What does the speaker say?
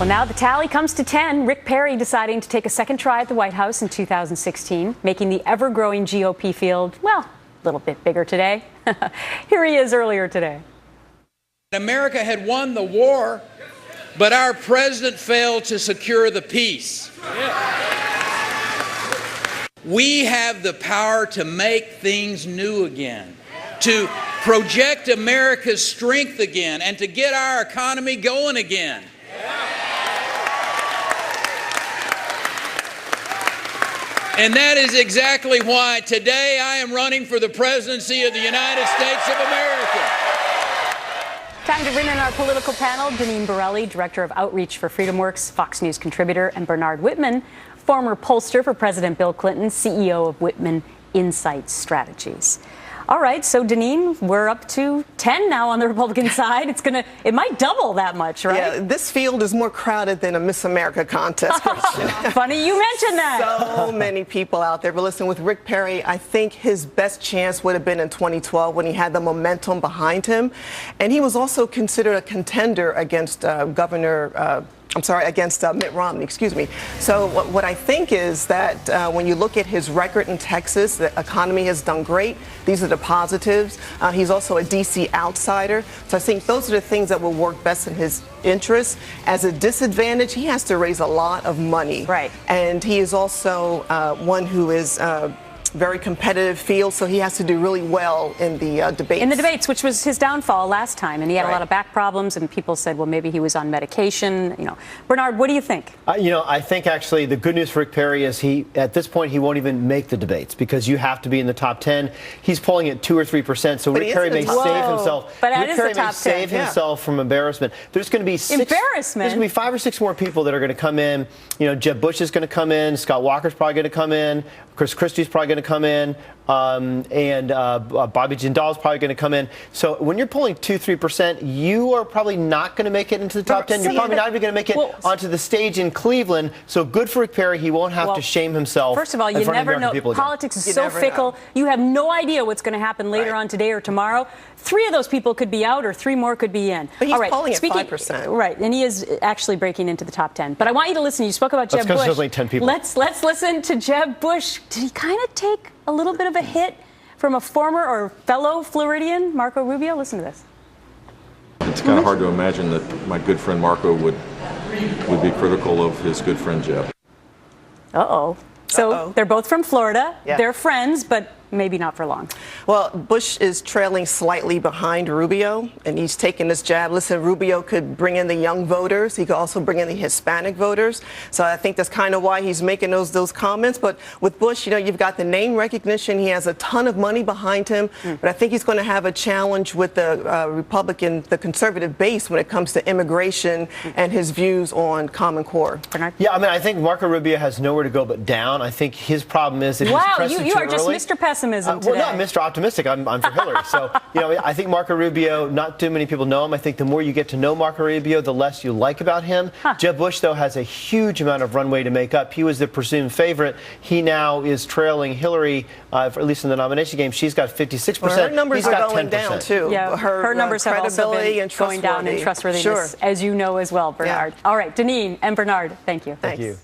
Well, now the tally comes to 10. Rick Perry deciding to take a second try at the White House in 2016, making the ever-growing GOP field, well, a little bit bigger today. Here he is earlier today. America had won the war, but our president failed to secure the peace. We have the power to make things new again, to project America's strength again, and to get our economy going again. And that is exactly why today I am running for the presidency of the United States of America. Time to bring in our political panel. Deneen Borelli, Director of Outreach for FreedomWorks, Fox News contributor, and Bernard Whitman, former pollster for President Bill Clinton, CEO of Whitman Insight Strategies. All right, so Deneen, we're up to 10 now on the Republican side. It might double that much, right? Yeah, this field is more crowded than a Miss America contest. Funny you mentioned that. So many people out there. But listen, with Rick Perry, I think his best chance would have been in 2012 when he had the momentum behind him. And he was also considered a contender against against Mitt Romney, excuse me. So what I think is that when you look at his record in Texas, the economy has done great. These are the positives. He's also a D.C. outsider. So I think those are the things that will work best in his interest. As a disadvantage, he has to raise a lot of money. Right. And he is also one who is very competitive field, so he has to do really well in the debates. In the debates, which was his downfall last time, and he had a lot of back problems, and people said, well, maybe he was on medication. Bernard, what do you think? I think actually the good news for Rick Perry is at this point he won't even make the debates because you have to be in the top 10. He's polling at 2 or 3%, so Rick Perry may save himself. But Rick Perry may save himself from embarrassment. There's going to be There's going to be 5 or 6 more people that are going to come in. Jeb Bush is going to come in. Scott Walker's probably going to come in. Chris Christie's probably going to come in, and Bobby Jindal is probably going to come in. So when you're polling 2-3%, you are probably not going to make it into the top 10. You're probably not even going to make it onto the stage in Cleveland. So good for Rick Perry. He won't have to shame himself. First of all, you never know. Politics is so fickle. You have no idea what's going to happen later on today or tomorrow. 3 of those people could be out, or 3 more could be in. But he's polling at 5%. Right, and he is actually breaking into the top 10. But I want you to listen. You spoke about Jeb Bush. There's only 10 people. Let's listen to Jeb Bush. Did he kind of take a little bit of a hit from a former or fellow Floridian, Marco Rubio? Listen to this. It's kind of hard to imagine that my good friend Marco would be critical of his good friend Jeb. Uh-oh. So they're both from Florida. Yeah. They're friends, but maybe not for long. Well, Bush is trailing slightly behind Rubio, and he's taking this jab. Listen, Rubio could bring in the young voters. He could also bring in the Hispanic voters. So I think that's kind of why he's making those comments. But with Bush, you've got the name recognition. He has a ton of money behind him. But I think he's going to have a challenge with the conservative base when it comes to immigration and his views on Common Core. Bernard? Yeah, I think Marco Rubio has nowhere to go but down. I think his problem is that he's pressing you too are just early. Mr. Pessimism today. Well, not Mr. Optimistic. I'm for Hillary. So, I think Marco Rubio, not too many people know him. I think the more you get to know Marco Rubio, the less you like about him. Jeb Bush, though, has a huge amount of runway to make up. He was the presumed favorite. He now is trailing Hillary, at least in the nomination game. She's got 56%. Well, her numbers are going 10%. down, too. Yeah, her numbers have also been going down in trustworthiness, as you know as well, Bernard. Yeah. All right, Deneen and Bernard, thank you. Thank you.